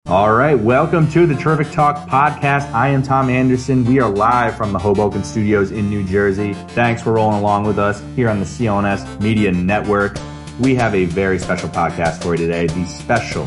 All right, welcome to the Terrific Talk podcast. I am Tom Anderson. We are live from the Hoboken Studios in New Jersey. Thanks for rolling along with us here on the CLNS Media Network. We have a very special podcast for you today, the special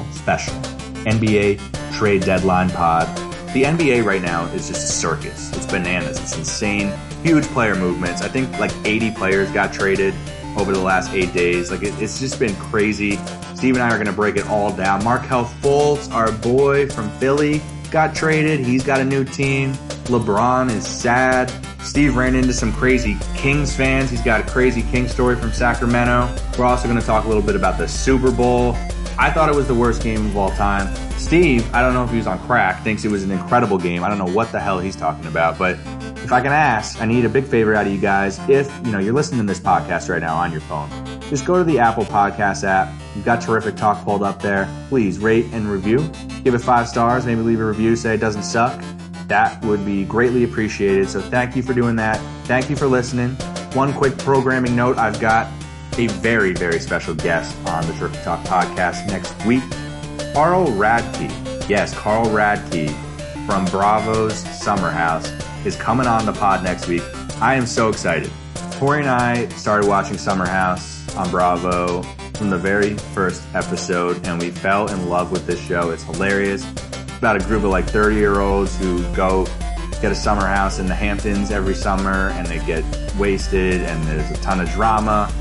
NBA trade deadline pod. The NBA right now is just a circus. It's bananas. It's insane. Huge player movements. I think like 80 players got traded over the last 8 days. It's just been crazy. Steve and I are going to break it all down. Markelle Fultz, our boy from Philly, got traded. He's got a new team. LeBron is sad. Steve ran into some crazy Kings fans. He's got a crazy Kings story from Sacramento. We're also going to talk a little bit about the Super Bowl. I thought it was the worst game of all time. Steve, I don't know if he was on crack, thinks it was an incredible game. I don't know what the hell he's talking about, but if I can ask, I need a big favor out of you guys. If you're listening to this podcast right now on your phone, just go to the Apple Podcast app. You've got Terrific Talk pulled up there. Please rate and review. Give it 5 stars. Maybe leave a review. Say it doesn't suck. That would be greatly appreciated. So thank you for doing that. Thank you for listening. One quick programming note. I've got a very, very special guest on the Terrific Talk podcast next week. Carl Radke. Yes, Carl Radke from Bravo's Summer House is coming on the pod next week. I am so excited. Tori and I started watching Summer House on Bravo from the very first episode, and we fell in love with this show. It's hilarious. It's about a group of like 30-year-olds who go get a summer house in the Hamptons every summer, and they get wasted, and there's a ton of drama.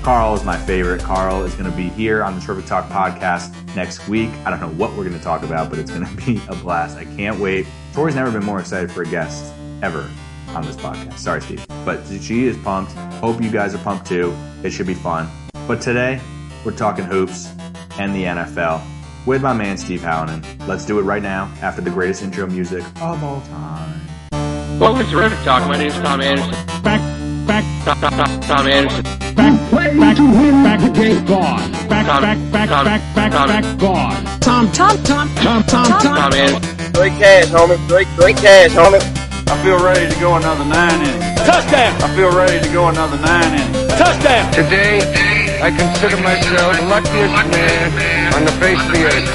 Carl is my favorite. Carl is going to be here on the Terrific Talk podcast next week. I don't know what we're going to talk about, but it's going to be a blast. I can't wait. Tori's never been more excited for a guest ever on this podcast. Sorry, Steve. But she is pumped. Hope you guys are pumped too. It should be fun. But today, we're talking hoops and the NFL with my man, Steve Hallinan. Let's do it right now after the greatest intro music of all time. Welcome to Terrific Talk. My name is Tom Anderson. Tom Anderson. Back to win back the game. Gone. Back, gone. Tom Anderson. Great cash, homie. Great cash, homie. I feel ready to go another 9 innings. Touchdown. I feel ready to go another 9 innings. Touchdown. Today, I consider myself the luckiest man on the face of the earth.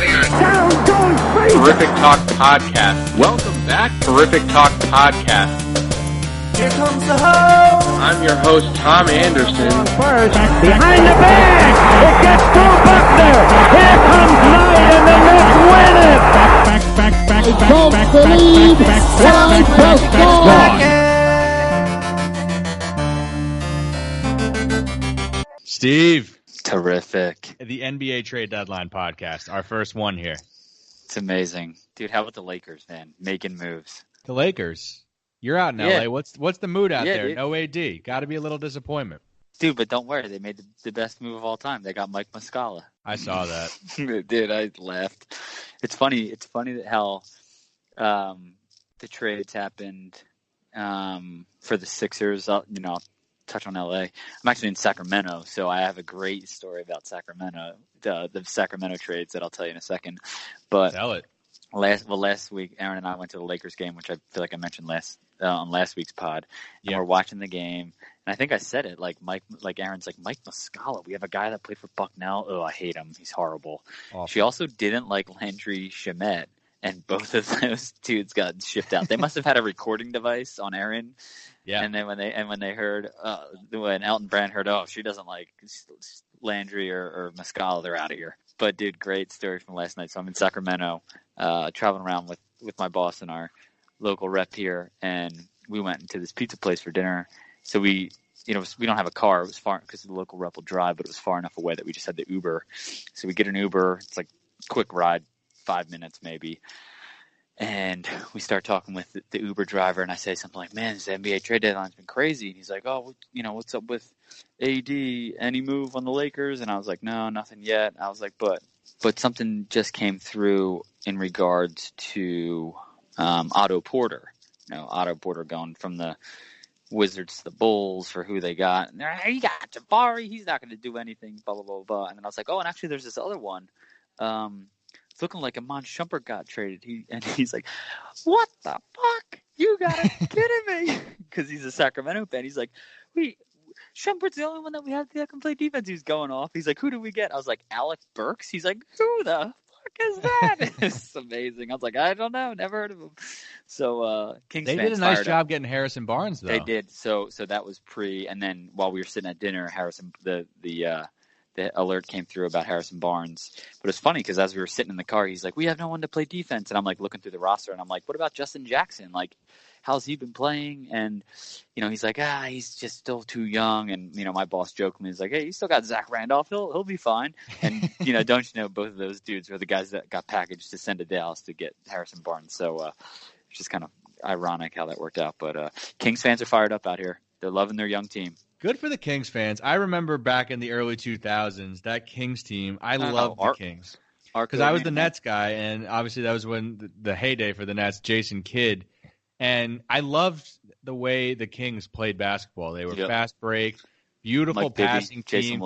Terrific Talk Podcast. Welcome back, Terrific Talk Podcast. Here comes the hoe. I'm your host, Tom Anderson. first. Behind the bag. It gets through Buckner. Here comes Knight and the Knicks win it. Back. Steve. Terrific. The NBA trade deadline podcast. Our first one here. It's amazing. Dude, how about the Lakers, man? Making moves. The Lakers. You're out in Yeah. LA. What's the mood out there? Dude. No AD. Got to be a little disappointment. Dude, but don't worry. They made the best move of all time. They got Mike Muscala. I saw that. Dude, I laughed. It's funny. It's funny that how the trades happened for the Sixers. I'll touch on LA. I'm actually in Sacramento, so I have a great story about Sacramento, the Sacramento trades that I'll tell you in a second. But Tell it. Last week, Aaron and I went to the Lakers game, which I feel like I mentioned on last week's pod. And we're watching the game, and I think I said it like Aaron's like Mike Muscala. We have a guy that played for Bucknell. Oh, I hate him. He's horrible. Awful. She also didn't like Landry Shamet, and both of those dudes got shipped out. They must have had a recording device on Aaron. Yeah. And then when they heard when Elton Brand heard, oh, she doesn't like Landry or Muscala, they're out of here. But dude, great story from last night. So I'm in Sacramento, traveling around with my boss and our local rep here, and we went into this pizza place for dinner. So we don't have a car. It was far because the local rep will drive, but it was far enough away that we just had the Uber. So we get an Uber. It's like a quick ride, 5 minutes maybe. And we start talking with the Uber driver, and I say something like, man, this NBA trade deadline's been crazy. And he's like, oh, what's up with AD? Any move on the Lakers? And I was like, no, nothing yet. I was like, but something just came through in regards to Otto Porter. Otto Porter going from the Wizards to the Bulls for who they got. And they're like, hey, you got Jabari. He's not going to do anything, blah, blah, blah, blah. And then I was like, oh, and actually there's this other one. It's looking like Iman Shumpert got traded. He's like, what the fuck? You gotta be kidding me. Because he's a Sacramento fan. He's like, Shumpert's the only one that we have that can play defense. He's going off. He's like, who do we get? I was like, Alec Burks? He's like, who the is that? It's amazing. I was like, I don't know, never heard of him. So Kings They fans did a nice fired job up. getting Harrison Barnes, though. They did. So that was and then while we were sitting at dinner, the alert came through about Harrison Barnes. But it's funny because as we were sitting in the car, he's like, we have no one to play defense. And I'm like looking through the roster and I'm like, what about Justin Jackson? Like, how's he been playing? And, he's like, he's just still too young. And, my boss joked me, he's like, hey, you still got Zach Randolph. He'll be fine. And, don't you know, both of those dudes were the guys that got packaged to send to Dallas to get Harrison Barnes. So it's just kind of ironic how that worked out. But Kings fans are fired up out here. They're loving their young team. Good for the Kings fans. I remember back in the early 2000s, that Kings team, I loved the Kings. Because I was the Nets guy, and obviously that was when the heyday for the Nets, Jason Kidd. And I loved the way the Kings played basketball. They were fast break, beautiful Mike Bibby, passing team.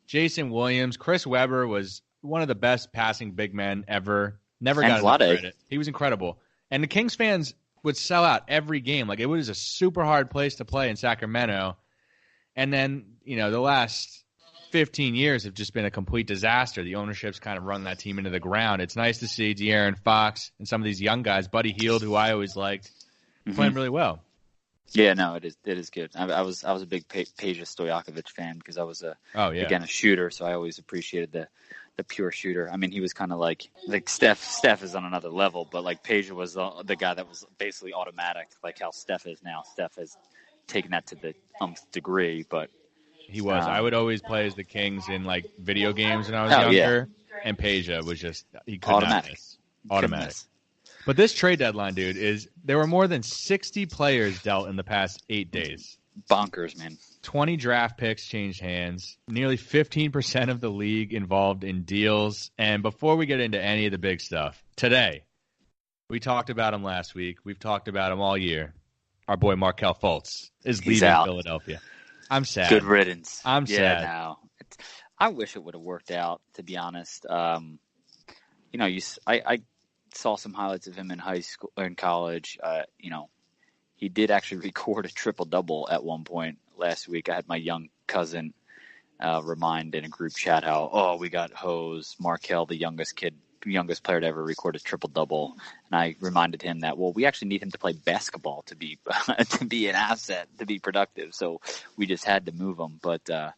Jason Williams. Chris Webber was one of the best passing big men ever. Never got enough credit. He was incredible. And the Kings fans would sell out every game. Like, it was a super hard place to play in Sacramento. And then, the last 15 years have just been a complete disaster. The ownership's kind of run that team into the ground. It's nice to see De'Aaron Fox and some of these young guys, Buddy Hield, who I always liked, playing really well. Yeah, no, it is good. I was a big Peja Stojakovic fan because I was again a shooter, so I always appreciated the pure shooter. I mean, he was kind of like Steph. Steph is on another level, but like Peja was the guy that was basically automatic, like how Steph is now. Steph has taken that to the nth degree, but he was. I would always play as the Kings in like video games when I was younger, and Peja was just he could not miss. Automatic. But this trade deadline, dude, there were more than 60 players dealt in the past 8 days. Bonkers, man. 20 draft picks changed hands. Nearly 15% of the league involved in deals. And before we get into any of the big stuff, today, we talked about him last week. We've talked about him all year. Our boy Markelle Fultz is leaving Philadelphia. I'm sad. Good riddance. I'm sad. No. I wish it would have worked out, to be honest. I saw some highlights of him in high school or in college. He did actually record a triple-double at one point last week. I had my young cousin remind in a group chat how, we got hosed. Markelle, the youngest player to ever record a triple-double. And I reminded him that, we actually need him to play basketball to be an asset, to be productive. So we just had to move him. But, I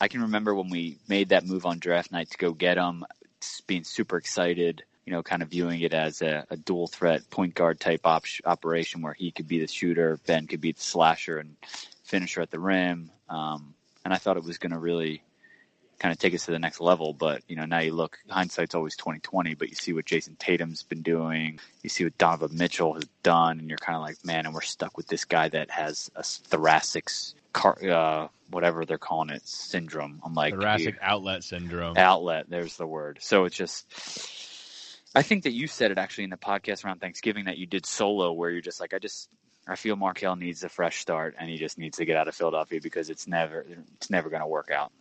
can remember when we made that move on draft night to go get him, being super excited, kind of viewing it as a dual threat point guard type operation where he could be the shooter, Ben could be the slasher and finisher at the rim. And I thought it was going to really kind of take us to the next level. But, now you look, hindsight's always 20/20, but you see what Jason Tatum's been doing. You see what Donovan Mitchell has done. And you're kind of like, man, and we're stuck with this guy that has a thoracic whatever they're calling it, syndrome. I'm like, thoracic outlet syndrome. Outlet, there's the word. So it's just, I think that you said it actually in the podcast around Thanksgiving that you did solo, where you're just like, I feel Markelle needs a fresh start, and he just needs to get out of Philadelphia because it's never going to work out.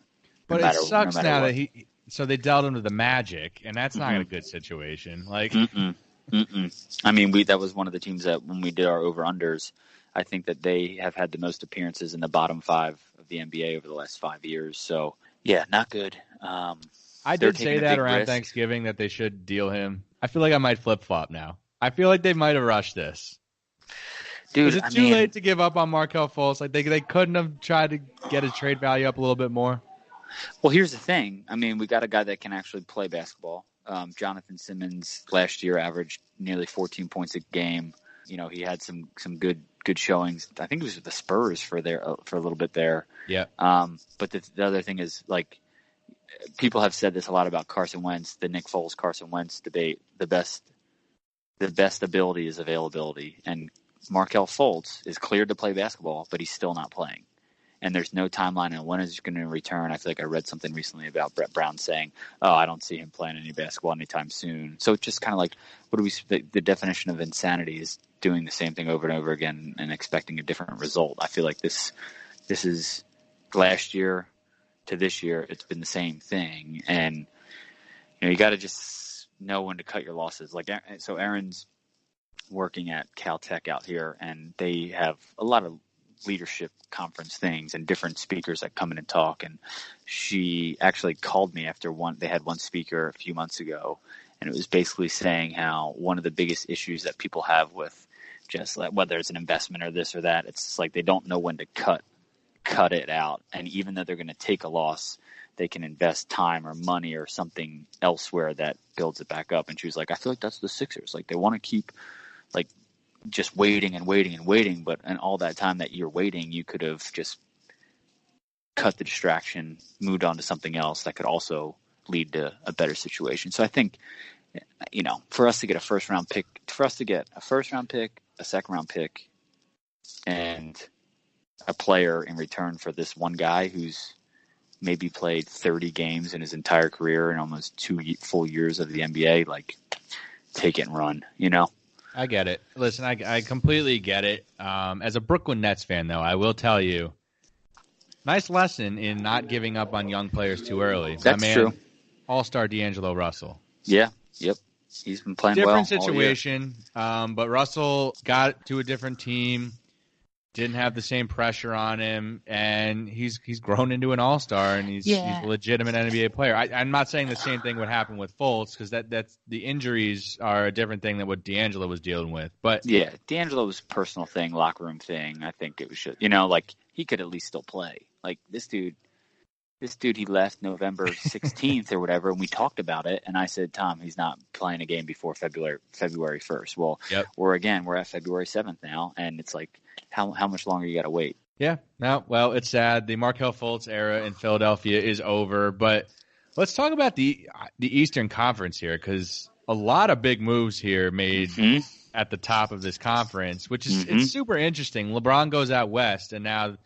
But it sucks now that so they dealt him to the Magic, and that's not a good situation. Like, I mean, that was one of the teams that when we did our over-unders, I think that they have had the most appearances in the bottom 5 of the NBA over the last 5 years. So, yeah, not good. I did say that around Thanksgiving that they should deal him. I feel like I might flip-flop now. I feel like they might have rushed this. Dude, is it too late to give up on Markelle Fultz? Like, they couldn't have tried to get his trade value up a little bit more? Well, here's the thing. I mean, we got a guy that can actually play basketball. Jonathan Simmons last year averaged nearly 14 points a game. He had some good showings. I think it was with the Spurs for a little bit there. Yeah. But the other thing is, like, people have said this a lot about Carson Wentz, the Nick Foles Carson Wentz debate. The best ability is availability, and Markelle Fultz is cleared to play basketball, but he's still not playing. And there's no timeline on when is he going to return. I feel like I read something recently about Brett Brown saying, I don't see him playing any basketball anytime soon. So it's just kind of like, the definition of insanity is doing the same thing over and over again and expecting a different result. I feel like this is last year to this year, it's been the same thing. And, you got to just know when to cut your losses. Like, so Aaron's working at Caltech out here, and they have a lot of leadership conference things and different speakers that come in and talk. And she actually called me after they had one speaker a few months ago, and it was basically saying how one of the biggest issues that people have with just like, whether it's an investment or this or that, it's like they don't know when to cut it out. And even though they're going to take a loss, they can invest time or money or something elsewhere that builds it back up. And she was like, I feel like that's the Sixers. Like they want to keep like just waiting and waiting and waiting. But in all that time that you're waiting, you could have just cut the distraction, moved on to something else that could also lead to a better situation. So I think, for us to get a first round pick, a second round pick, and a player in return for this one guy who's maybe played 30 games in his entire career and almost 2 full years of the NBA, like take it and run, I get it. Listen, I completely get it. As a Brooklyn Nets fan, though, I will tell you, nice lesson in not giving up on young players too early. That's true. All-star D'Angelo Russell. Yeah, yep. He's been playing different well. Situation, but Russell got to a different team, didn't have the same pressure on him, and he's grown into an all-star, and he's a legitimate NBA player. I'm not saying the same thing would happen with Fultz, because that's the injuries are a different thing than what D'Angelo was dealing with. But yeah, D'Angelo was a personal thing, locker room thing. I think it was just, like he could at least still play. Like this dude, he left November 16th or whatever, and we talked about it, and I said, Tom, he's not playing a game before February 1st. Well, we're at February 7th now, and it's like, how much longer you got to wait? Yeah, no, well, it's sad. The Markelle Fultz era in Philadelphia is over, but let's talk about the Eastern Conference here, because a lot of big moves here made at the top of this conference, which is it's super interesting. LeBron goes out west, and now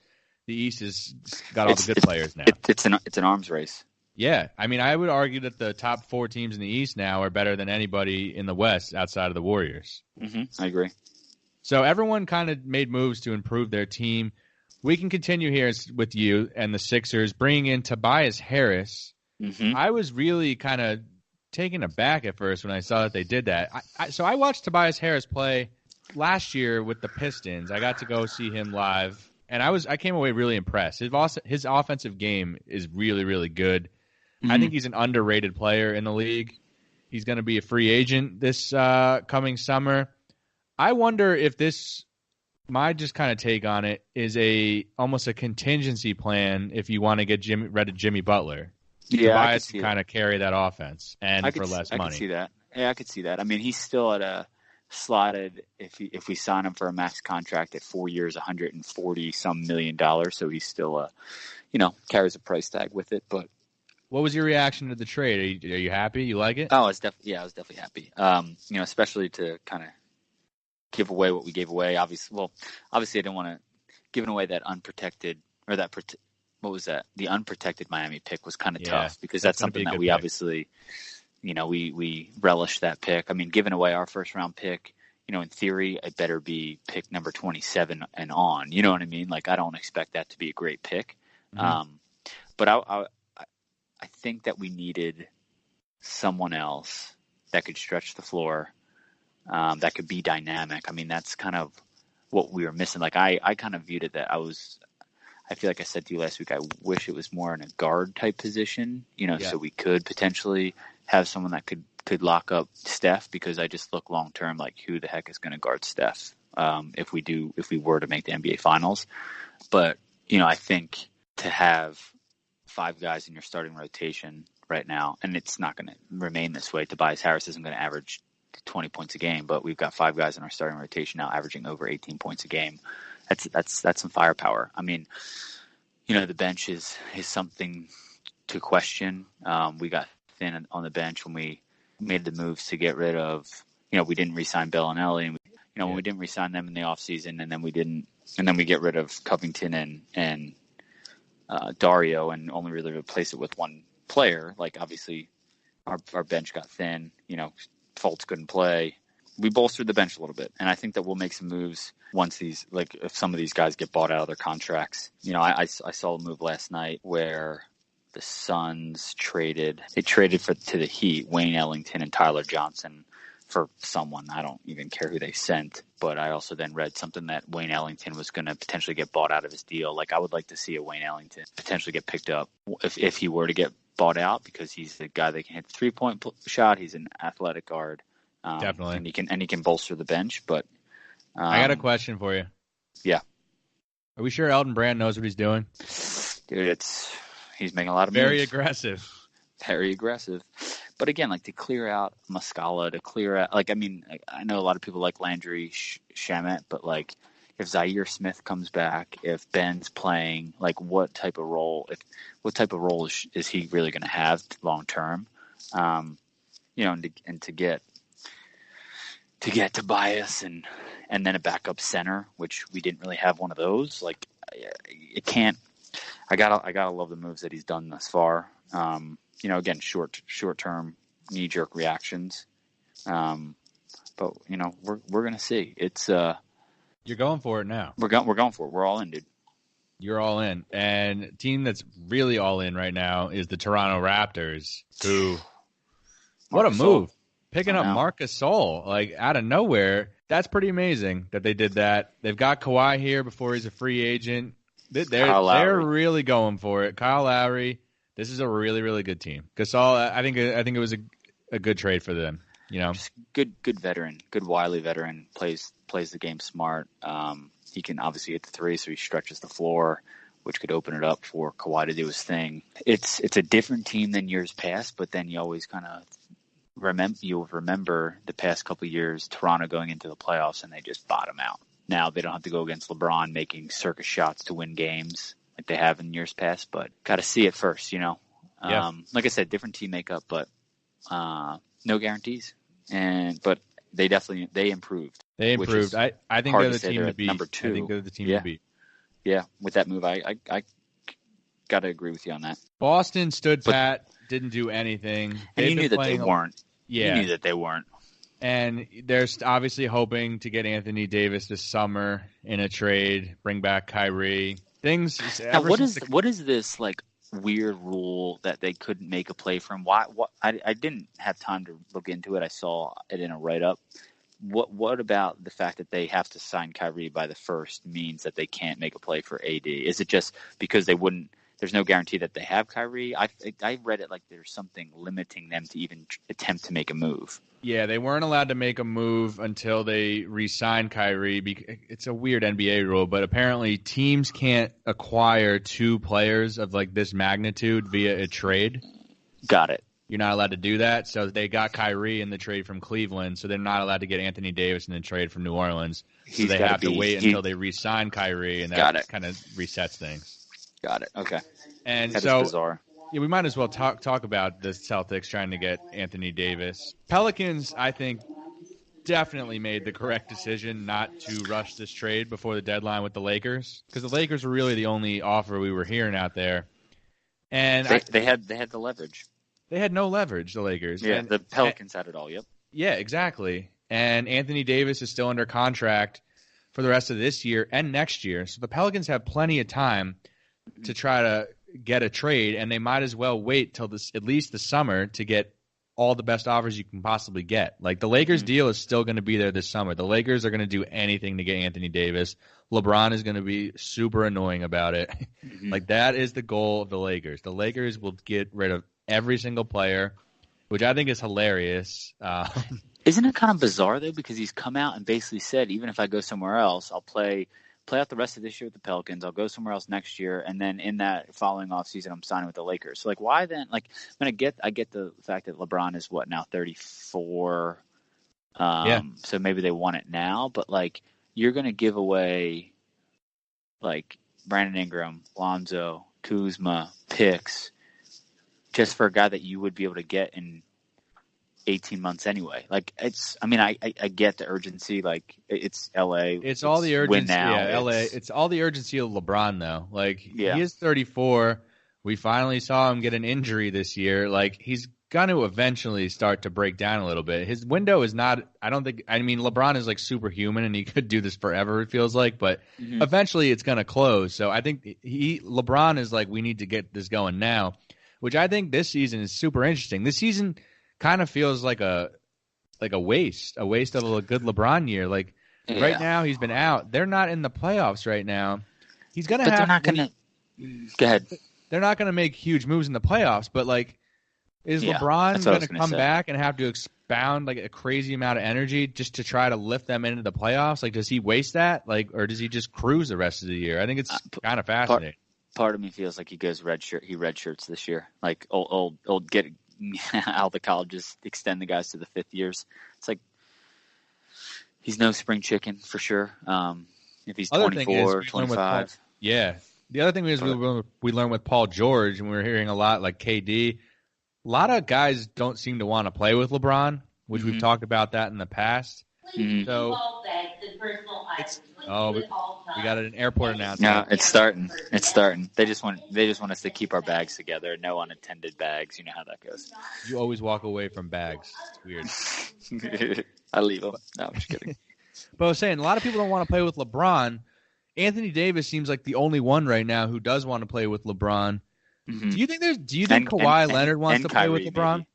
the East has got all the good players now. It's an arms race. Yeah, I mean, I would argue that the top 4 teams in the East now are better than anybody in the West outside of the Warriors. I agree. So everyone kind of made moves to improve their team. We can continue here with you and the Sixers, bringing in Tobias Harris. I was really kind of taken aback at first when I saw that they did that. So I watched Tobias Harris play last year with the Pistons. I got to go see him live. And I came away really impressed. His offensive game is really, really good. I think he's an underrated player in the league. He's going to be a free agent this coming summer. I wonder if my just kind of take on it is almost a contingency plan if you want to get rid of Jimmy Butler. Yeah, Tobias can kind of carry that offense for less money. I could see that. Yeah, I could see that. I mean, he's still at a slotted if we sign him for a max contract at 4 years, $140-some million. So he's still carries a price tag with it. But what was your reaction to the trade? Are you happy? You like it? Oh, I was definitely happy. Especially to kind of give away what we gave away. Obviously, I didn't want to give away that unprotected or what was that? The unprotected Miami pick was kind of tough because that's something that we obviously. We relish that pick. I mean, giving away our first round pick, in theory, it better be pick number 27 and on. You know what I mean? Like, I don't expect that to be a great pick. But I think that we needed someone else that could stretch the floor, that could be dynamic. I mean, that's kind of what we were missing. Like, I kind of viewed it that I feel like I said to you last week, I wish it was more in a guard type position, so we could potentially have someone that could lock up Steph, because I just look long term like who the heck is going to guard Steph if we were to make the NBA Finals. But I think to have 5 guys in your starting rotation right now, and it's not going to remain this way. Tobias Harris isn't going to average 20 points a game, but we've got 5 guys in our starting rotation now averaging over 18 points a game. That's some firepower. I mean, the bench is something to question. We got thin on the bench when we made the moves to get rid of, we didn't re-sign Bellinelli, and when we didn't re-sign them in the offseason, and then we get rid of Covington and Dario and only really replace it with one player. Like, obviously our bench got thin, Fultz couldn't play. We bolstered the bench a little bit, and I think that we'll make some moves once if some of these guys get bought out of their contracts. I saw a move last night where the Suns traded to the Heat, Wayne Ellington and Tyler Johnson for someone. I don't even care who they sent, but I also then read something that Wayne Ellington was going to potentially get bought out of his deal. Like, I would like to see a Wayne Ellington potentially get picked up if he were to get bought out, because he's the guy that can hit the 3-point shot. He's an athletic guard. Definitely. And he can bolster the bench, but I got a question for you. Yeah. Are we sure Elton Brand knows what he's doing? Dude, he's making a lot of Very moves. aggressive. Very aggressive. But again, like, to clear out Muscala, to clear out, like, I mean, I know a lot of people like Landry Shamet, but like, if Zaire Smith comes back, if Ben's playing, like, what type of role is he really going to have long term? And to get Tobias and then a backup center, which we didn't really have one of those. Like, it can't. I gotta love the moves that he's done thus far. Again, short term knee jerk reactions. But we're gonna see. It's you're going for it now. We're going for it. We're all in, dude. You're all in, and a team that's really all in right now is the Toronto Raptors. Who? What a move! Picking up Marc Gasol, like, out of nowhere. That's pretty amazing that they did that. They've got Kawhi here before he's a free agent. They're really going for it. Kyle Lowry. This is a really, really good team. Gasol, I think it was a good trade for them. Just good veteran, good wily veteran. Plays the game smart. He can obviously hit the three, so he stretches the floor, which could open it up for Kawhi to do his thing. It's a different team than years past, but then you always kind of remember the past couple of years, Toronto going into the playoffs and they just bottom out. Now they don't have to go against LeBron making circus shots to win games like they have in years past, but got to see it first, Yeah. Like I said, different team makeup, but no guarantees. But they improved. They improved. I think they're the team to beat. Number 2. I think they're the team to beat. Yeah, with that move, I got to agree with you on that. Boston stood pat, didn't do anything. And you knew that they weren't. Yeah. You knew that they weren't. And they're obviously hoping to get Anthony Davis this summer in a trade, bring back Kyrie. Now, what is this, like, weird rule that they couldn't make a play from? Why? I didn't have time to look into it. I saw it in a write-up. What about the fact that they have to sign Kyrie by the 1st means that they can't make a play for AD? Is it just because there's no guarantee that they have Kyrie? I read it like there's something limiting them to even attempt to make a move. Yeah, they weren't allowed to make a move until they re-signed Kyrie. It's a weird NBA rule, but apparently teams can't acquire 2 players of like this magnitude via a trade. Got it. You're not allowed to do that. So they got Kyrie in the trade from Cleveland, so they're not allowed to get Anthony Davis in the trade from New Orleans. So they have to wait until they re-sign Kyrie, and that kind of resets things. Got it. Okay. And that so is bizarre. Yeah, we might as well talk about the Celtics trying to get Anthony Davis. Pelicans, I think, definitely made the correct decision not to rush this trade before the deadline with the Lakers, because the Lakers were really the only offer we were hearing out there. And they had the leverage. They had no leverage, the Lakers. Yeah, the Pelicans had it all. Yep. Yeah, exactly. And Anthony Davis is still under contract for the rest of this year and next year, so the Pelicans have plenty of time to try to get a trade, and they might as well wait till at least the summer to get all the best offers you can possibly get. Like, the Lakers deal is still going to be there this summer. The Lakers are going to do anything to get Anthony Davis. LeBron is going to be super annoying about it. Like, that is the goal of the Lakers. The Lakers will get rid of every single player, which I think is hilarious. Isn't it kind of bizarre, though, because he's come out and basically said, even if I go somewhere else, I'll play out the rest of this year with the Pelicans. I'll go somewhere else next year, and then in that following offseason, I'm signing with the Lakers. So, like, why then? Like, I get the fact that LeBron is now 34. So maybe they want it now, but like, you're going to give away like Brandon Ingram, Lonzo, Kuzma, picks just for a guy that you would be able to get in 18 months anyway. Like, I get the urgency. Like, it's LA. It's all the urgency. Now. Yeah, LA. It's all the urgency of LeBron, though. Like, he is 34. We finally saw him get an injury this year. Like, he's going to eventually start to break down a little bit. His window is not, LeBron is like superhuman and he could do this forever, it feels like, but eventually it's going to close. So I think LeBron is like, we need to get this going now, which I think this season is super interesting. This season kind of feels like a like a waste of a good LeBron year. Like right now, he's been out. They're not in the playoffs right now. He's gonna have. They're not gonna. Go ahead. They're not gonna make huge moves in the playoffs, but like, is LeBron gonna come back and have to expound like a crazy amount of energy just to try to lift them into the playoffs? Like, does he waste that? Like, or does he just cruise the rest of the year? I think it's kind of fascinating. Part of me feels like he goes redshirt. He redshirts this year. Like old get out of the colleges, extend the guys to the 5th years. It's like he's no spring chicken for sure. If he's 24, 25. Yeah. The other thing is we learned with Paul George, and we were hearing a lot like KD. A lot of guys don't seem to want to play with LeBron, which we've talked about that in the past. So we got an airport announcement. No, it's starting. It's starting. They just want us to keep our bags together. No unattended bags. You know how that goes. You always walk away from bags. It's weird. I leave them. No, I'm just kidding. But I was saying, a lot of people don't want to play with LeBron. Anthony Davis seems like the only one right now who does want to play with LeBron. Mm-hmm. Do you think Kawhi Leonard wants to play with LeBron? Maybe.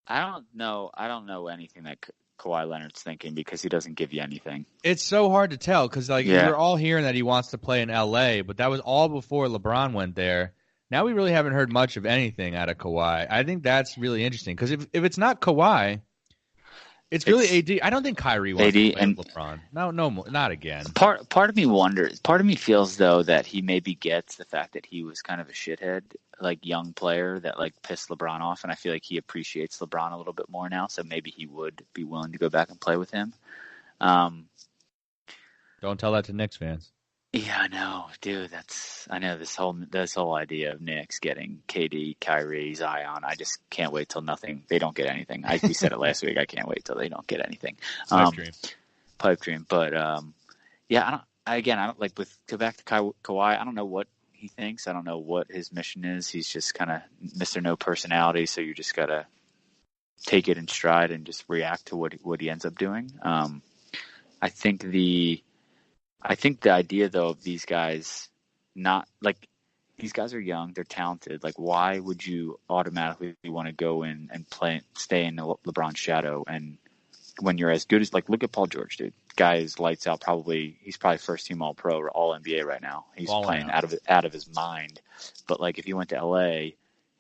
I don't know. I don't know anything that Kawhi Leonard's thinking because he doesn't give you anything. It's so hard to tell because we're all hearing that he wants to play in LA, but that was all before LeBron went there. Now we really haven't heard much of anything out of Kawhi. I think that's really interesting because if it's not Kawhi, it's really AD. I don't think Kyrie wants to play with LeBron. No, not again. Part of me wonders. Part of me feels though that he maybe gets the fact that he was kind of a shithead, like young player that like pissed LeBron off, and I feel like he appreciates LeBron a little bit more now. So maybe he would be willing to go back and play with him. Don't tell that to Knicks fans. Yeah, I know, dude. I know this whole idea of Knicks getting KD, Kyrie, Zion. I just can't wait till they don't get anything. We said it last week. I can't wait till they don't get anything. Pipe dream. But yeah, I don't like go back to Kawhi. I don't know what he thinks. I don't know what his mission is. He's just kind of Mr. No personality. So you just gotta take it in stride and just react to what he ends up doing. I think the idea, though, of these guys these guys are young, they're talented. Like, why would you automatically want to go in and stay in LeBron's shadow? And when you're as good as, look at Paul George, dude. Guy is lights out. He's probably first team All Pro or All NBA right now. He's playing out of his mind. But if you went to LA,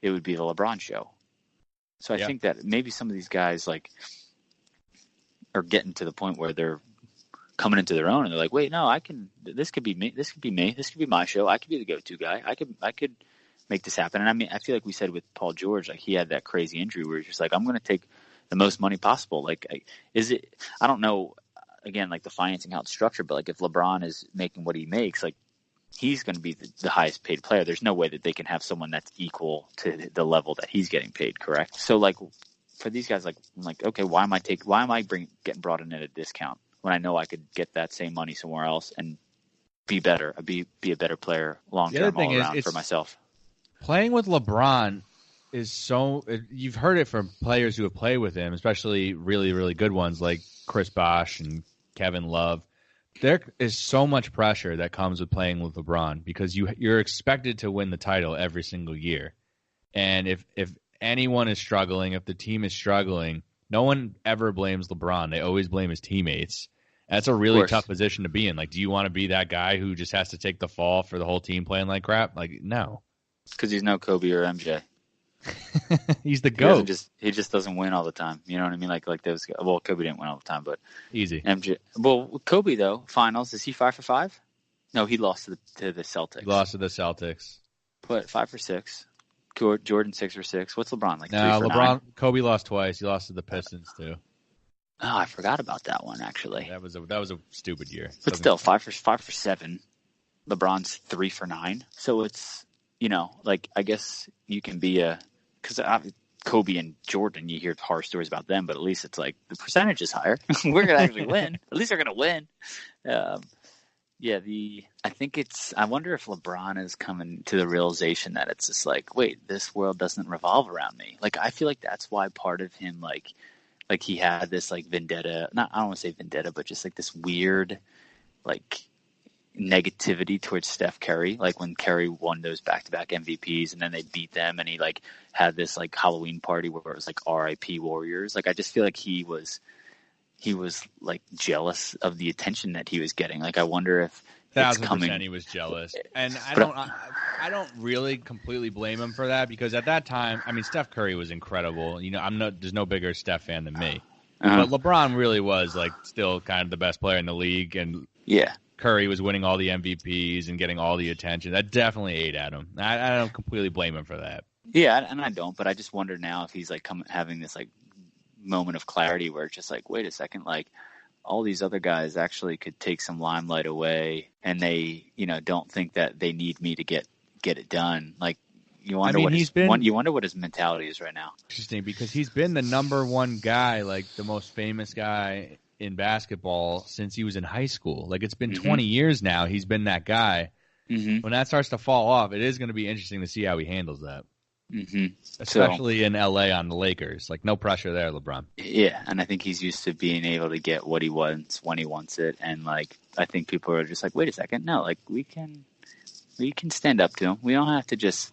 it would be the LeBron show. So I think that maybe some of these guys are getting to the point where they're coming into their own, and they're like, wait, no, this could be me. This could be me. This could be my show. I could be the go-to guy. I could make this happen. And I mean, I feel like we said with Paul George, he had that crazy injury where he's just like, I'm going to take the most money possible. I don't know, again, the financing, how it's structured, but if LeBron is making what he makes, he's going to be the highest paid player. There's no way that they can have someone that's equal to the level that he's getting paid. Correct. So for these guys, I'm like, okay, why am I getting brought in at a discount when I know I could get that same money somewhere else and be better, be a better player long term all around for myself. Playing with LeBron is you've heard it from players who have played with him, especially really, really good ones like Chris Bosh and Kevin Love. There is so much pressure that comes with playing with LeBron because you're expected to win the title every single year. And if anyone is struggling, if the team is struggling, no one ever blames LeBron. They always blame his teammates. That's a really tough position to be in. Do you want to be that guy who just has to take the fall for the whole team playing like crap? No. Because he's no Kobe or MJ. He's the GOAT. He just doesn't win all the time. You know what I mean? Like those guys. Well, Kobe didn't win all the time, but easy. MJ. Well, Kobe though, finals. Is he 5 for 5? No, he lost to the Celtics. He lost to the Celtics. But 5 for 6. Jordan 6 for 6. What's LeBron like? No, 3 for LeBron. 9? Kobe lost twice. He lost to the Pistons too. Oh, I forgot about that one actually. That was a stupid year. But still, 5 for 7. LeBron's 3 for 9. So it's I guess you can be because Kobe and Jordan, you hear horror stories about them, but at least it's the percentage is higher. We're gonna actually win. At least they're gonna win. I wonder if LeBron is coming to the realization that it's just wait, this world doesn't revolve around me. I feel like that's why part of him, he had this vendetta. I don't want to say vendetta, but just this weird, negativity towards Steph Curry, like when Curry won those back-to-back MVPs and then they beat them and he like had this like Halloween party where it was like RIP Warriors. Like I just feel like he was like jealous of the attention that he was getting. Like I wonder if it's coming. 1,000% he was jealous. And I don't really completely blame him for that because at that time, I mean, Steph Curry was incredible. You know, there's no bigger Steph fan than me. But LeBron really was like still kind of the best player in the league, and Curry was winning all the MVPs and getting all the attention. That definitely ate at him. I don't completely blame him for that. Yeah, and I don't, but I just wonder now if he's like having this like moment of clarity where it's just like, wait a second, like all these other guys actually could take some limelight away, and they, you know, don't think that they need me to get it done. Like you wonder what his mentality is right now. Interesting, because he's been the number one guy, like the most famous guy in basketball since he was in high school. Like it's been 20 years now. He's been that guy. When that starts to fall off, it is going to be interesting to see how he handles that. Especially in LA on the Lakers. Like no pressure there, LeBron. Yeah, and I think he's used to being able to get what he wants when he wants it, and like I think people are just like, wait a second, no, like we can stand up to him. We don't have to just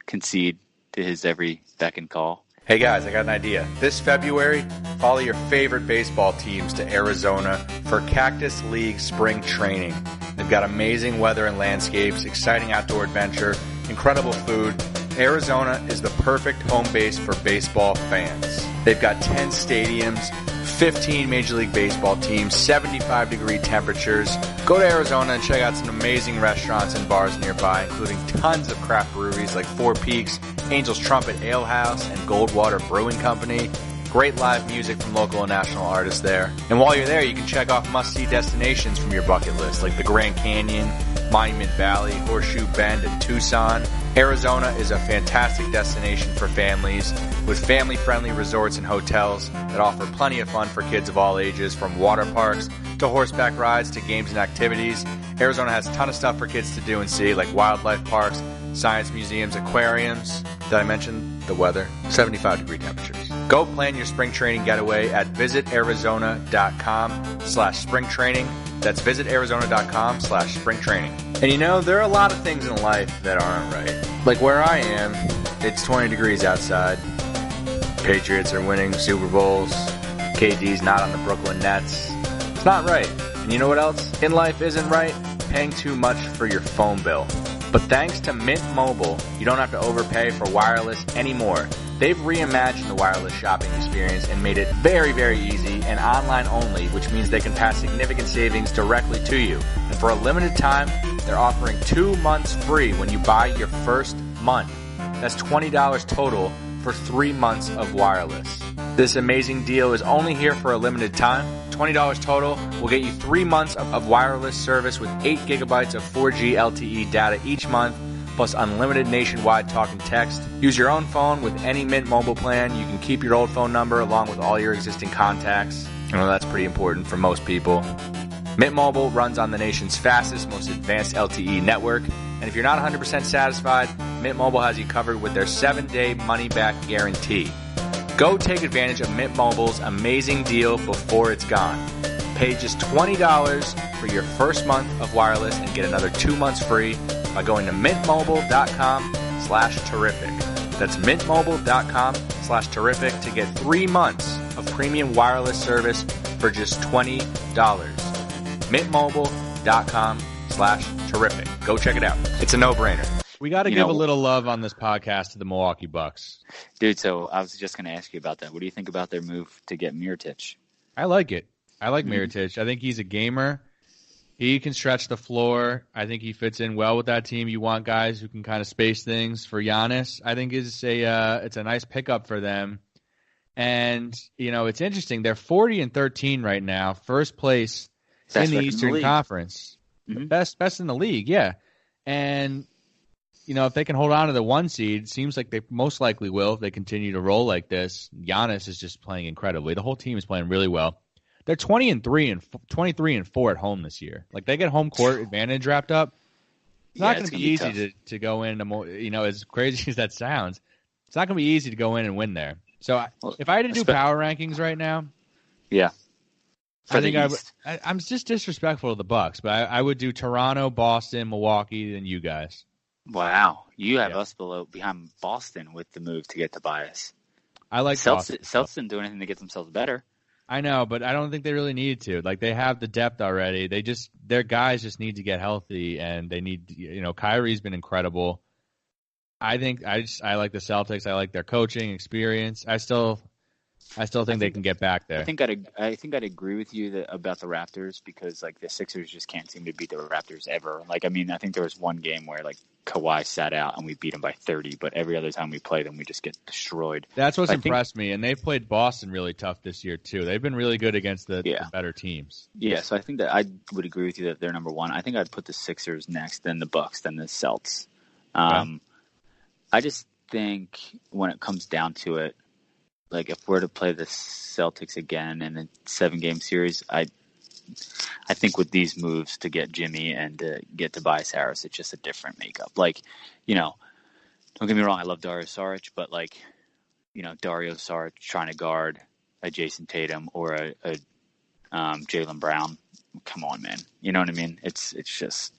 concede to his every beck and call. Hey guys, I got an idea. This February, follow your favorite baseball teams to Arizona for Cactus League spring training. They've got amazing weather and landscapes, exciting outdoor adventure, incredible food. Arizona is the perfect home base for baseball fans. They've got 10 stadiums, 15 Major League Baseball teams, 75-degree temperatures. Go to Arizona and check out some amazing restaurants and bars nearby, including tons of craft breweries like Four Peaks, Angel's Trumpet Ale House, and Goldwater Brewing Company. Great live music from local and national artists there. And while you're there, you can check off must-see destinations from your bucket list, like the Grand Canyon, Monument Valley, Horseshoe Bend, and Tucson. Arizona is a fantastic destination for families with family-friendly resorts and hotels that offer plenty of fun for kids of all ages, from water parks to horseback rides to games and activities. Arizona has a ton of stuff for kids to do and see, like wildlife parks, science museums, aquariums. Did I mention the weather? 75-degree temperatures. Go plan your spring training getaway at visitarizona.com/springtraining. That's visitarizona.com/springtraining. And you know, there are a lot of things in life that aren't right. Like where I am, it's 20 degrees outside. Patriots are winning Super Bowls. KD's not on the Brooklyn Nets. It's not right. And you know what else in life isn't right? Paying too much for your phone bill. But thanks to Mint Mobile, you don't have to overpay for wireless anymore. They've reimagined the wireless shopping experience and made it very, very easy and online only, which means they can pass significant savings directly to you. And for a limited time, they're offering 2 months free when you buy your first month. That's $20 total for 3 months of wireless. This amazing deal is only here for a limited time. $20 total will get you 3 months of wireless service with 8 gigabytes of 4G LTE data each month, plus unlimited nationwide talk and text. Use your own phone with any Mint Mobile plan. You can keep your old phone number along with all your existing contacts. I know that's pretty important for most people. Mint Mobile runs on the nation's fastest, most advanced LTE network. And if you're not 100% satisfied, Mint Mobile has you covered with their 7-day money-back guarantee. Go take advantage of Mint Mobile's amazing deal before it's gone. Pay just $20 for your first month of wireless and get another 2 months free by going to mintmobile.com/terrific. That's mintmobile.com/terrific to get 3 months of premium wireless service for just $20. mintmobile.com/terrific. Go check it out. It's a no-brainer. We got to give a little love on this podcast to the Milwaukee Bucks. Dude, so I was just going to ask you about that. What do you think about their move to get Mirotić? I like it. I like Mirotić. I think he's a gamer. He can stretch the floor. I think he fits in well with that team. You want guys who can kind of space things for Giannis. I think it's a nice pickup for them. And, you know, it's interesting. They're 40-13 right now, first place in the Eastern Conference. Mm-hmm. Best in the league, yeah. And, you know, if they can hold on to the 1 seed, seems like they most likely will if they continue to roll like this. Giannis is just playing incredibly. The whole team is playing really well. They're 20-3 and 23-4 at home this year. Like, they get home court advantage wrapped up. It's not going to be easy to go in. You know, as crazy as that sounds, it's not going to be easy to go in and win there. So if I had to do power rankings right now, yeah, for the East. I'm just disrespectful to the Bucks, but I would do Toronto, Boston, Milwaukee, and you guys. Wow, you have us behind Boston with the move to get Tobias. I like Celtics. Boston. Celtics didn't do anything to get themselves better. I know, but I don't think they really need to. Like, they have the depth already. Their guys just need to get healthy, and they need, Kyrie's been incredible. I like the Celtics. I like their coaching experience. I still think they can get back there. I think I'd agree with you about the Raptors because like the Sixers just can't seem to beat the Raptors ever. Like, I mean, I think there was one game where like Kawhi sat out and we beat them by 30, but every other time we play them, we just get destroyed. That's what's impressed me, and they've played Boston really tough this year too. They've been really good against the better teams. Yeah, so I think that I would agree with you that they're number one. I think I'd put the Sixers next, then the Bucks, then the Celts. I just think when it comes down to it, like if we're to play the Celtics again in a 7-game series, I think with these moves to get Jimmy and to get Tobias Harris, it's just a different makeup. Like, don't get me wrong, I love Dario Saric, but like, Dario Saric trying to guard a Jason Tatum or a Jaylen Brown. Come on, man. You know what I mean? It's just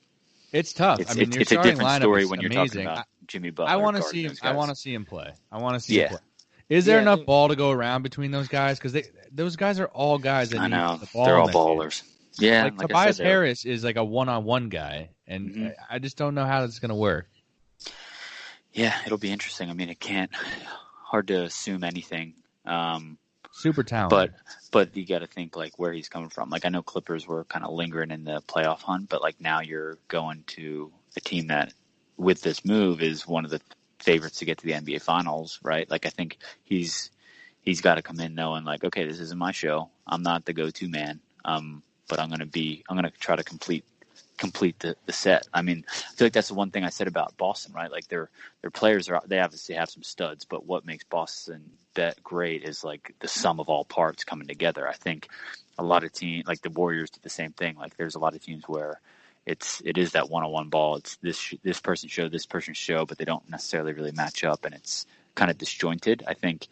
it's tough. It's, I mean, it's a different story when you're talking about Jimmy Butler. I want to see him. I want to see him play. Is there enough ball to go around between those guys? Because those guys are all guys that need the ball. They're all ballers. Yeah, like Tobias Harris is like a one-on-one guy, and I just don't know how that's going to work. Yeah, it'll be interesting. I mean, hard to assume anything. Super talented, but you got to think like where he's coming from. Like I know Clippers were kind of lingering in the playoff hunt, but like now you're going to a team that, with this move, is one of the favorites to get to the NBA Finals, right? Like I think he's got to come in knowing like, okay, this isn't my show. I'm not the go-to man. But I'm going to try to complete the set. I mean, I feel like that's the one thing I said about Boston, right? Like their players they obviously have some studs, but what makes Boston that great is like the sum of all parts coming together. I think a lot of teams, like the Warriors, did the same thing. Like there's a lot of teams where it is that one-on-one ball. It's this person's show, but they don't necessarily really match up, and it's kind of disjointed. I think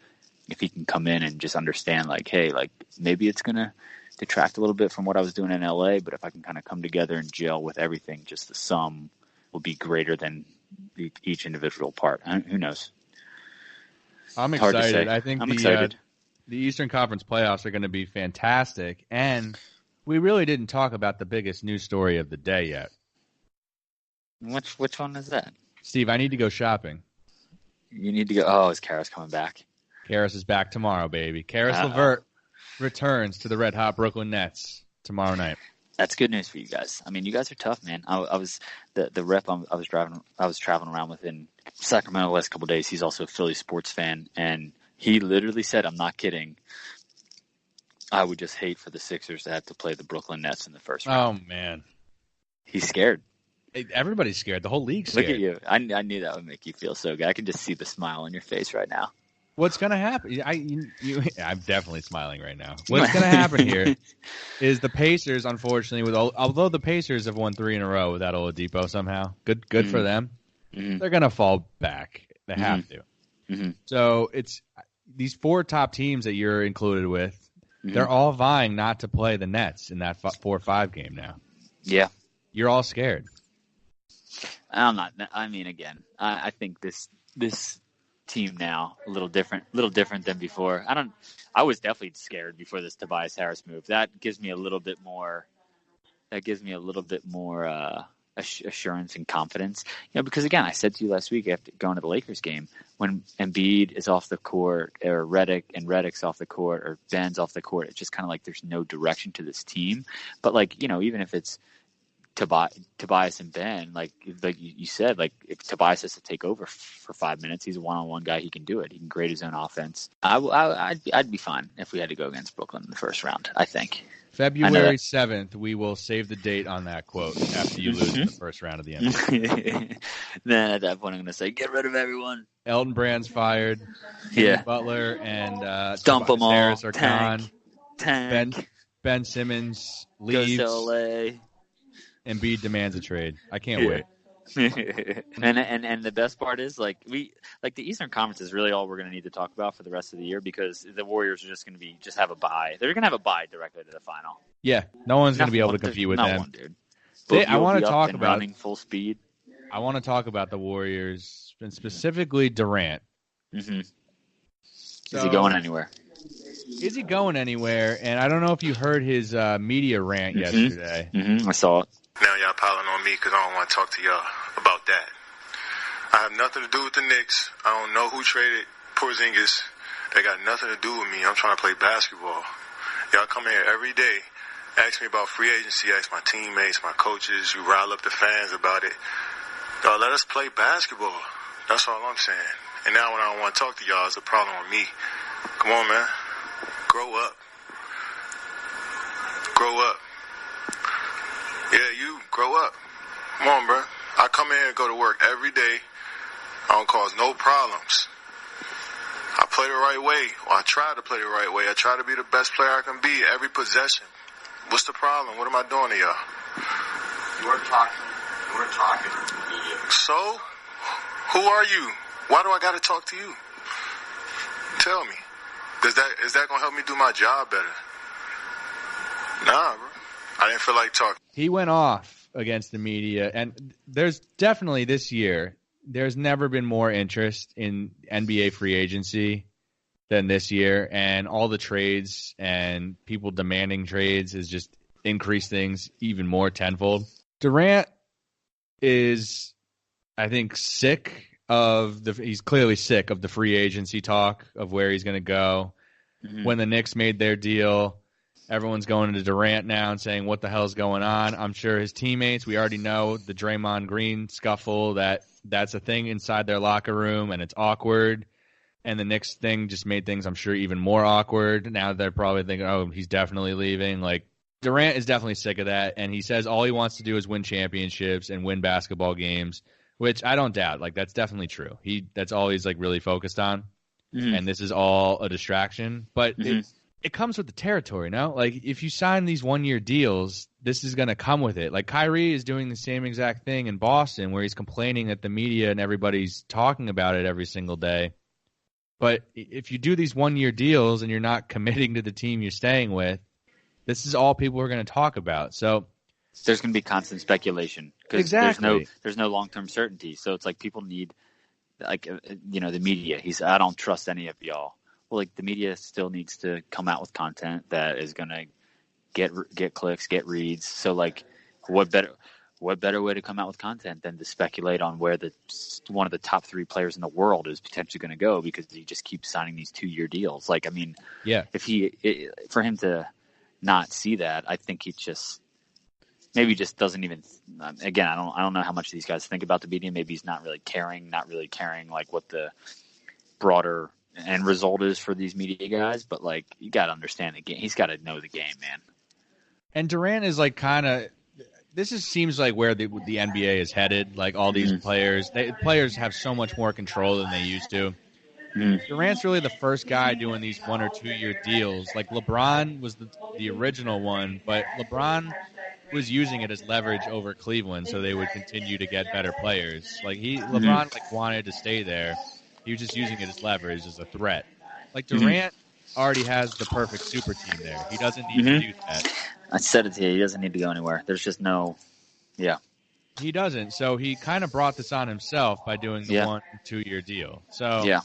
if he can come in and just understand, like, hey, like maybe it's gonna detract a little bit from what I was doing in LA, but if I can kind of come together and gel with everything, just the sum will be greater than each individual part. Who knows? I'm excited. I think I'm excited. The Eastern Conference playoffs are going to be fantastic, and we really didn't talk about the biggest news story of the day yet. Which one is that? Steve, I need to go shopping. You need to go. Oh, is Karis coming back? Karis is back tomorrow, baby. Karis LeVert returns to the Red Hot Brooklyn Nets tomorrow night. That's good news for you guys. I mean, you guys are tough, man. I was the rep I was traveling around with in Sacramento the last couple of days. He's also a Philly sports fan, and he literally said, I'm not kidding, I would just hate for the Sixers to have to play the Brooklyn Nets in the first round. Oh man, he's scared. Everybody's scared. The whole league's scared. Look at you. I knew that would make you feel so good. I can just see the smile on your face right now. What's going to happen? I'm definitely smiling right now. What's going to happen here is the Pacers, unfortunately, although the Pacers have won 3 in a row without Oladipo somehow, good for them. Mm-hmm. They're going to fall back. They have to. Mm-hmm. So it's these 4 top teams that you're included with. Mm-hmm. They're all vying not to play the Nets in that 4-5 game now. Yeah, you're all scared. I'm not. I mean, again, I think this team now a little different than before. I was definitely scared before this Tobias Harris move. That gives me a little bit more assurance and confidence. Because again, I said to you last week after going to the Lakers game, when Embiid is off the court or Reddick's off the court or Ben's off the court, it's just kind of like there's no direction to this team. But like, even if it's Tobias and Ben, like you said, like if Tobias has to take over for 5 minutes, he's a one-on-one guy. He can do it. He can create his own offense. I'd be fine if we had to go against Brooklyn in the first round. I think February 7th. We will save the date on that quote after you lose in the first round of the NBA. Then at that point, I'm going to say, get rid of everyone. Elton Brand's fired. Yeah, Butler and dump them all. Harris are gone. Tank. Ben Simmons leaves. Goes to LA. Embiid demands a trade. I can't wait. and the best part is like the Eastern Conference is really all we're going to need to talk about for the rest of the year, because the Warriors are just going to just have a bye. They're going to have a bye directly to the final. Yeah, no one's going to be able to compete with them. One, dude. I want to talk about running full speed. I want to talk about the Warriors, and specifically Durant. Mm-hmm. Is he going anywhere? Is he going anywhere? And I don't know if you heard his media rant yesterday. Mm-hmm. I saw it. Now y'all piling on me because I don't want to talk to y'all about that. I have nothing to do with the Knicks. I don't know who traded Porzingis. They got nothing to do with me. I'm trying to play basketball. Y'all come here every day, ask me about free agency, ask my teammates, my coaches. You rile up the fans about it. Y'all let us play basketball. That's all I'm saying. And now when I don't want to talk to y'all, it's a problem with me. Come on, man. Grow up. Grow up. Yeah, you grow up. Come on, bro. I come in here and go to work every day. I don't cause no problems. I play the right way. Well, I try to play the right way. I try to be the best player I can be every possession. What's the problem? What am I doing to y'all? You weren't talking. So? Who are you? Why do I got to talk to you? Tell me. Is that going to help me do my job better? Nah, bro. I didn't feel like talking. He went off against the media, and there's definitely this year, there's never been more interest in NBA free agency than this year, and all the trades and people demanding trades has just increased things even more tenfold. Durant is, I think, he's clearly sick of the free agency talk of where he's going to go. Mm-hmm. When the Knicks made their deal, everyone's going to Durant now and saying, what the hell's going on? I'm sure his teammates, we already know the Draymond Green scuffle, that's a thing inside their locker room, and it's awkward. And the Knicks thing just made things, I'm sure, even more awkward. Now they're probably thinking, oh, he's definitely leaving. Like, Durant is definitely sick of that, and he says all he wants to do is win championships and win basketball games, which I don't doubt. Like, that's definitely true. That's all he's, like, really focused on, and this is all a distraction. But it comes with the territory, no? Like, if you sign these one-year deals, this is going to come with it. Like, Kyrie is doing the same exact thing in Boston, where he's complaining that the media and everybody's talking about it every single day. But if you do these one-year deals and you're not committing to the team you're staying with, this is all people are going to talk about. So there's going to be constant speculation because there's no long-term certainty. So it's like people need, like, the media. I don't trust any of y'all. Well, like, the media still needs to come out with content that is going to get clicks, get reads. So, like, what better way to come out with content than to speculate on where one of the top 3 players in the world is potentially going to go, because he just keeps signing these 2-year deals. Like, I mean, yeah, for him to not see that, I think he just doesn't even. Again, I don't know how much these guys think about the media. Maybe he's not really caring like what the broader end result is for these media guys. But, like, you got to understand the game. He's got to know the game, man. And Durant is, like, kind of. This seems like where the NBA is headed. Like, all these players have so much more control than they used to. Durant's really the first guy doing these 1 or 2 year deals. Like, LeBron was the original one, but LeBron was using it as leverage over Cleveland so they would continue to get better players. Like, LeBron wanted to stay there. He was just using it as leverage, as a threat. Like, Durant already has the perfect super team there. He doesn't need to do that. I said it to you. He doesn't need to go anywhere. There's just no – yeah. He doesn't. So he kind of brought this on himself by doing the 1 or 2 year deal. So yeah.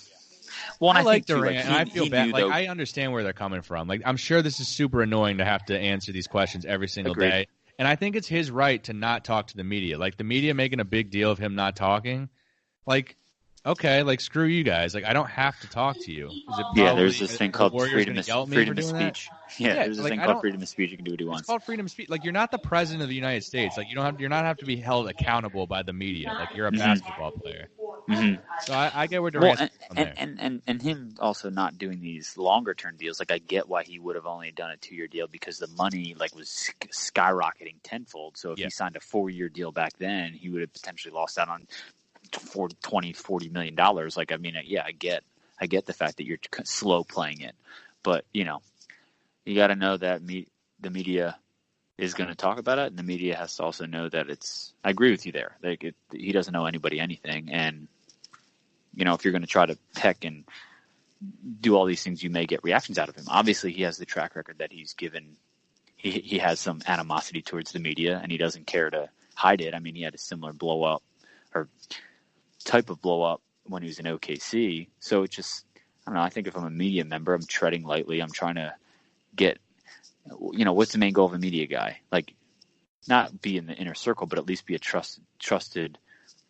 Well, I like Durant, and I feel bad. Like, I understand where they're coming from. Like, I'm sure this is super annoying to have to answer these questions every single day. And I think it's his right to not talk to the media. Like, the media making a big deal of him not talking. Like, okay, like, screw you guys. Like, I don't have to talk to you. There's this thing called freedom of speech. Yeah, there's this thing called freedom of speech. You can do what you want. It's called freedom of speech. Like, you're not the president of the United States. Like, you're not have to be held accountable by the media. Like, you're a basketball player. So I get where Durant's from there. And him also not doing these longer term deals. Like, I get why he would have only done a 2-year deal, because the money, like, was skyrocketing tenfold. So if he signed a 4-year deal back then, he would have potentially lost out on $40 million. Like, I mean, yeah, I get the fact that you're slow playing it, but, you got to know that the media is going to talk about it, and the media has to also know that it's. I agree with you there. Like he doesn't know anybody anything, and if you're going to try to peck and do all these things, you may get reactions out of him. Obviously, he has the track record that he's given. He has some animosity towards the media, and he doesn't care to hide it. I mean, he had a similar blow up or type of blow up when he was in OKC. So it's just, I don't know. I think if I'm a media member, I'm treading lightly. I'm trying to get. What's the main goal of a media guy? Like, not be in the inner circle, but at least be a trusted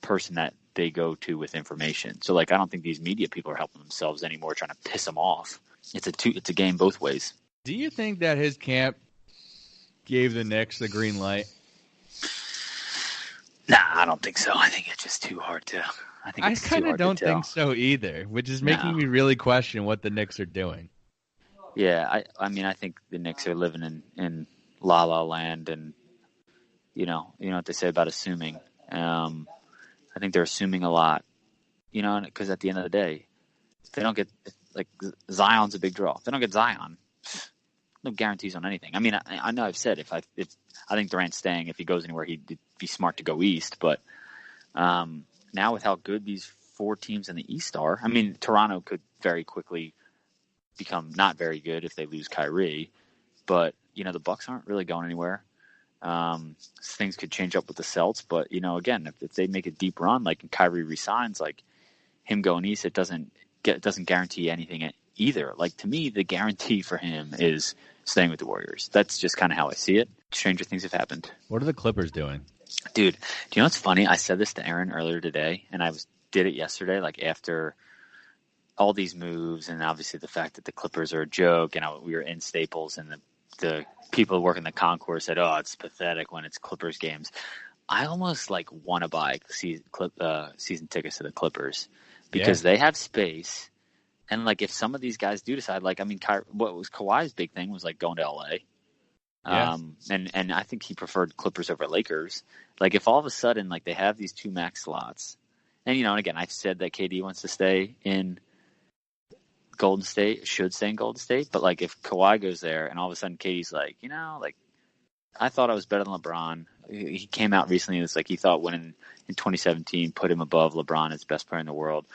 person that they go to with information. So, like, I don't think these media people are helping themselves anymore, trying to piss them off. It's a game both ways. Do you think that his camp gave the Knicks the green light? Nah, I don't think so. I think it's just too hard to. I kind of don't think so either, which is making me really question what the Knicks are doing. Yeah, I mean, I think the Knicks are living in la la land, and you know what they say about assuming. I think they're assuming a lot, because at the end of the day, if they don't get Zion's a big draw. If they don't get Zion, no guarantees on anything. I mean, I know I've said if I think Durant's staying, if he goes anywhere, he'd be smart to go east. But now with how good these 4 teams in the East are, I mean, Toronto could very quickly become not very good if they lose Kyrie, but the Bucks aren't really going anywhere. Things could change up with the Celts, but again, if they make a deep run, like Kyrie resigns, like him going east, it doesn't guarantee anything either. Like, to me, the guarantee for him is staying with the Warriors. That's just kind of how I see it. Stranger things have happened. What are the Clippers doing? Dude, do you know what's funny? I said this to Aaron earlier today, and I did it yesterday, like after all these moves, and obviously the fact that the Clippers are a joke, and we were in Staples, and the people working the concourse said, "Oh, it's pathetic when it's Clippers games." I almost want to buy season tickets to the Clippers because they have space, and if some of these guys do decide, what was Kawhi's big thing was going to LA, and I think he preferred Clippers over Lakers. If all of a sudden they have these 2 max slots, and and again I've said that KD wants to stay in Golden State, should stay in Golden State, but if Kawhi goes there and all of a sudden KD's I thought I was better than LeBron. He came out recently and it's he thought winning in 2017 put him above LeBron as best player in the world.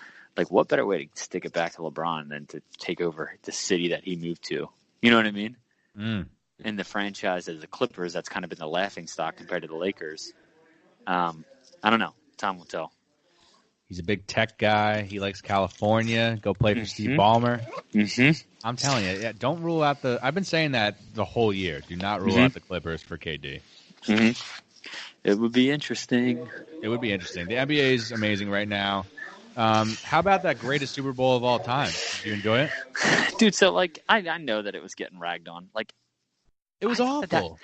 What better way to stick it back to LeBron than to take over the city that he moved to? You know what I mean? In the franchise as the Clippers, that's kind of been the laughing stock compared to the Lakers. I don't know. Time will tell. He's a big tech guy. He likes California. Go play for Steve Ballmer. I'm telling you, don't rule out I've been saying that the whole year. Do not rule out the Clippers for KD. It would be interesting. It would be interesting. The NBA is amazing right now. How about that greatest Super Bowl of all time? Did you enjoy it? Dude, so I know that it was getting ragged on. It was awful.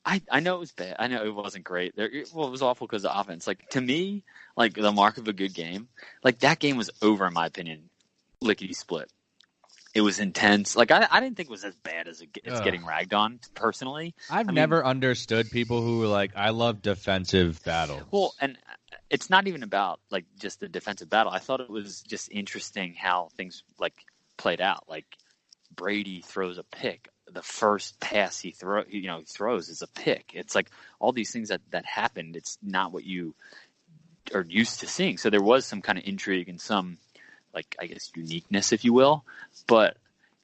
I know it was bad. I know it wasn't great. It was awful because of the offense. To me, the mark of a good game, that game was over, in my opinion, lickety split. It was intense. I didn't think it was as bad as it's getting ragged on, personally. I've never understood people who were I love defensive battles. Well, and it's not even about, just the defensive battle. I thought it was just interesting how things, played out. Brady throws a pick. The first pass he throws is a pick. It's all these things that happened. It's not what you are used to seeing. So there was some kind of intrigue and some, I guess, uniqueness, if you will. But,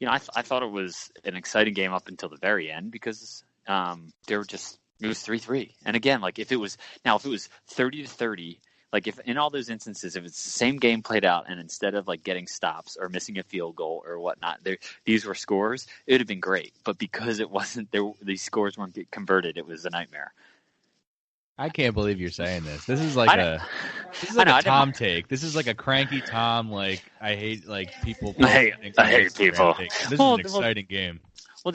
I thought it was an exciting game up until the very end because it was 3-3. And again, if it was 30-30, if in all those instances, if it's the same game played out and instead of getting stops or missing a field goal or whatnot, these were scores, it would have been great. But because it wasn't there, these scores weren't get converted. It was a nightmare. I can't believe you're saying this. This is a Tom take. This is a cranky Tom. I hate people. I hate people. This is an exciting game. Well,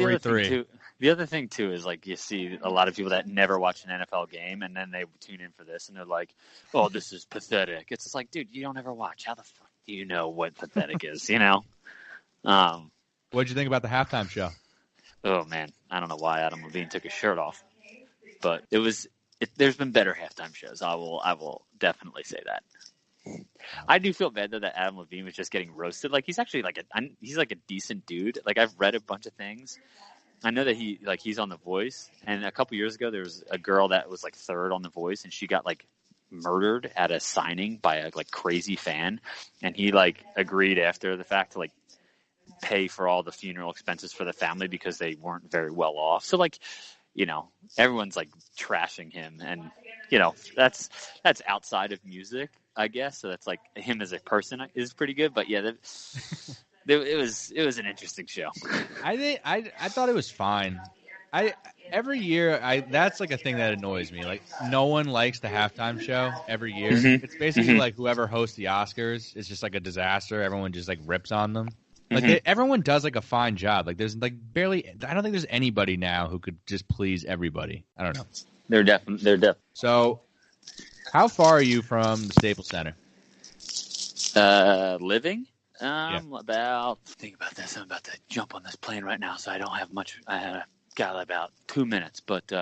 the other thing too is you see a lot of people that never watch an NFL game and then they tune in for this and they're like, "Oh, this is pathetic." It's just dude, you don't ever watch. How the fuck do you know what pathetic is? What'd you think about the halftime show? Oh man, I don't know why Adam Levine took his shirt off, but there's been better halftime shows. I will definitely say that. I do feel bad though that Adam Levine was just getting roasted. He's actually he's a decent dude. I've read a bunch of things. I know that he's on The Voice, and a couple years ago there was a girl that was like third on The Voice, and she got like murdered at a signing by a like crazy fan, and he like agreed after the fact to like pay for all the funeral expenses for the family because they weren't very well off. So like, everyone's like trashing him, and that's outside of music, I guess. So that's like him as a person is pretty good, but yeah, it was an interesting show. I thought it was fine. Every year that's like a thing that annoys me. Like no one likes the halftime show every year. Mm-hmm. It's basically like whoever hosts the Oscars is just like a disaster. Everyone just like rips on them. Like everyone does like a fine job. Like there's like barely. I don't think there's anybody now who could just please everybody. I don't know. They're definitely. So, how far are you from the Staples Center? Living. About. Think about this. I'm about to jump on this plane right now, so I don't have much. I got about 2 minutes, but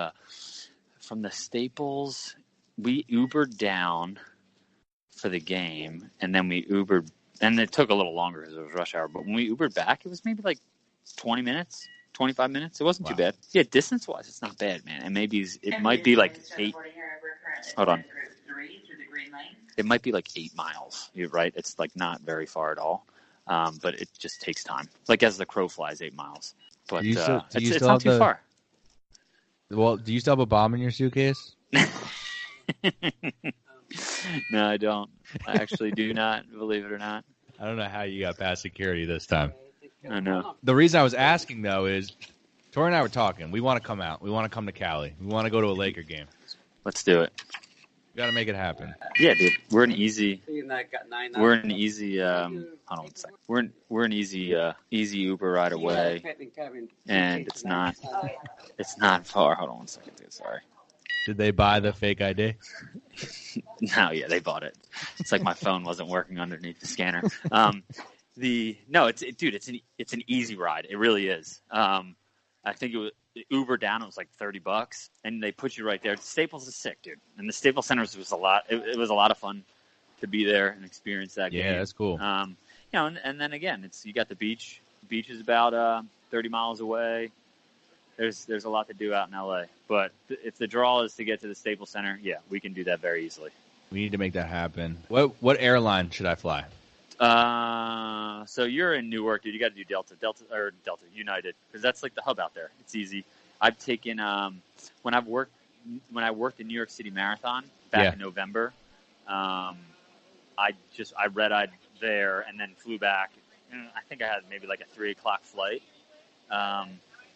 from the Staples, we Ubered down for the game, and then we Ubered. And it took a little longer because it was rush hour. But when we Ubered back, it was maybe like 20 minutes, 25 minutes. It wasn't too bad. Yeah, distance-wise, it's not bad, man. And maybe it might be like 8. Hold on. It might be like 8 miles. You're right. It's like not very far at all. But it just takes time. Like as the crow flies, 8 miles. But it's not too far. Well, do you still have a bomb in your suitcase? No, I don't. I actually do not, believe it or not. I don't know how you got past security this time. I know. The reason I was asking, though, is Tori and I were talking. We want to come out. We want to come to Cali. We want to go to a Laker game. Let's do it. We got to make it happen. Yeah, dude. We're an easy. Hold on one second. We're an easy Uber ride away, and it's not far. Hold on one second, dude. Sorry. Did they buy the fake ID? No, yeah, they bought it. It's like my phone wasn't working underneath the scanner. It's an easy ride. It really is. I think it was Uber down. It was like $30, and they put you right there. Staples is sick, dude. And the Staples Center was a lot. It was a lot of fun to be there and experience that game. Yeah, that's cool. And then again, you got the beach. The beach is about 30 miles away. There's a lot to do out in LA, but if the draw is to get to the Staples Center, yeah, we can do that very easily. We need to make that happen. What airline should I fly? So you're in Newark, dude. You got to do Delta, United, because that's like the hub out there. It's easy. I've taken when I worked in New York City Marathon back in November. I red-eyed there and then flew back. And I think I had maybe like a 3:00 flight.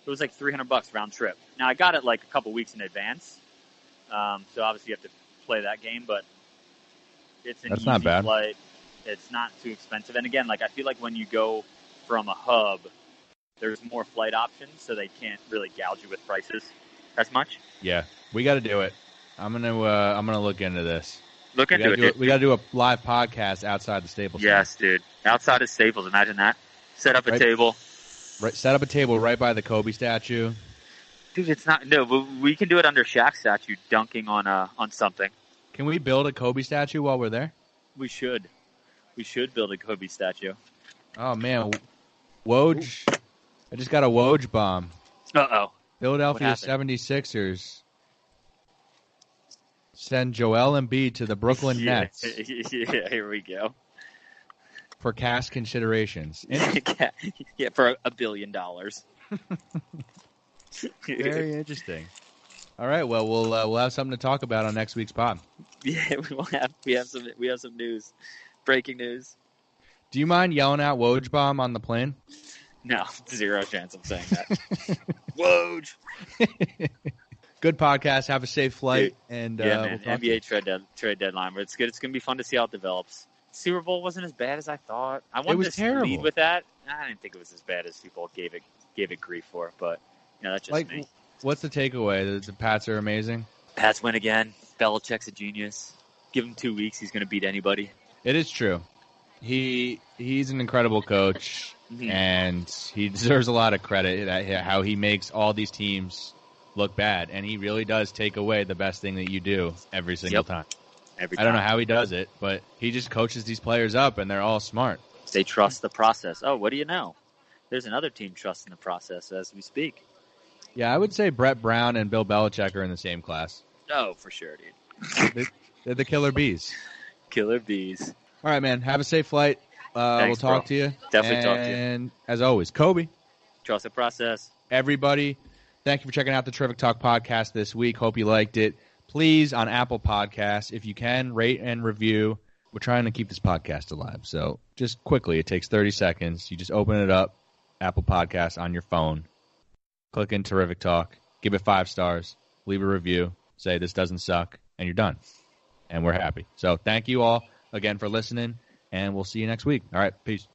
It was like $300 round trip. Now I got it like a couple weeks in advance, so obviously you have to play that game. But it's an easy flight. It's not too expensive. And again, like I feel like when you go from a hub, there's more flight options, so they can't really gouge you with prices as much. Yeah, we got to do it. I'm gonna look into this. Look into it. We got to do a live podcast outside the Staples. Yes, dude. Outside of Staples. Imagine that. Set up a table. Right, set up a table right by the Kobe statue. Dude, it's not. No, but we can do it under Shaq's statue, dunking on something. Can we build a Kobe statue while we're there? We should. We should build a Kobe statue. Oh man, Woj! I just got a Woj bomb. Uh-oh. Philadelphia 76ers send Joel Embiid to the Brooklyn Nets. Yeah, here we go. For cash considerations. Yeah, for $1 billion. Very interesting. All right, well, we'll have something to talk about on next week's pod. Yeah, we have some news, breaking news. Do you mind yelling out Woj bomb on the plane? No, 0 chance of saying that. Woj. Good podcast. Have a safe flight. And man, we'll NBA trade deadline, but it's good. It's gonna be fun to see how it develops. Super Bowl wasn't as bad as I thought. I wanted to lead with that. I didn't think it was as bad as people gave it grief for, but that's just me. What's the takeaway? The Pats are amazing? Pats win again. Belichick's a genius. Give him 2 weeks, he's going to beat anybody. It is true. He's an incredible coach, and he deserves a lot of credit that how he makes all these teams look bad, and he really does take away the best thing that you do every single time. I don't know how he does it, but he just coaches these players up, and they're all smart. They trust the process. Oh, what do you know? There's another team trusting the process as we speak. Yeah, I would say Brett Brown and Bill Belichick are in the same class. Oh, for sure, dude. They're the killer bees. Killer bees. All right, man. Have a safe flight. We'll talk to you. Definitely talk to you. And as always, Kobe. Trust the process. Everybody, thank you for checking out the Terrific Talk podcast this week. Hope you liked it. Please, on Apple Podcasts, if you can, rate and review. We're trying to keep this podcast alive. So just quickly, it takes 30 seconds. You just open it up, Apple Podcasts on your phone. Click in Terrific Talk. Give it 5 stars. Leave a review. Say this doesn't suck. And you're done. And we're happy. So thank you all again for listening. And we'll see you next week. All right. Peace.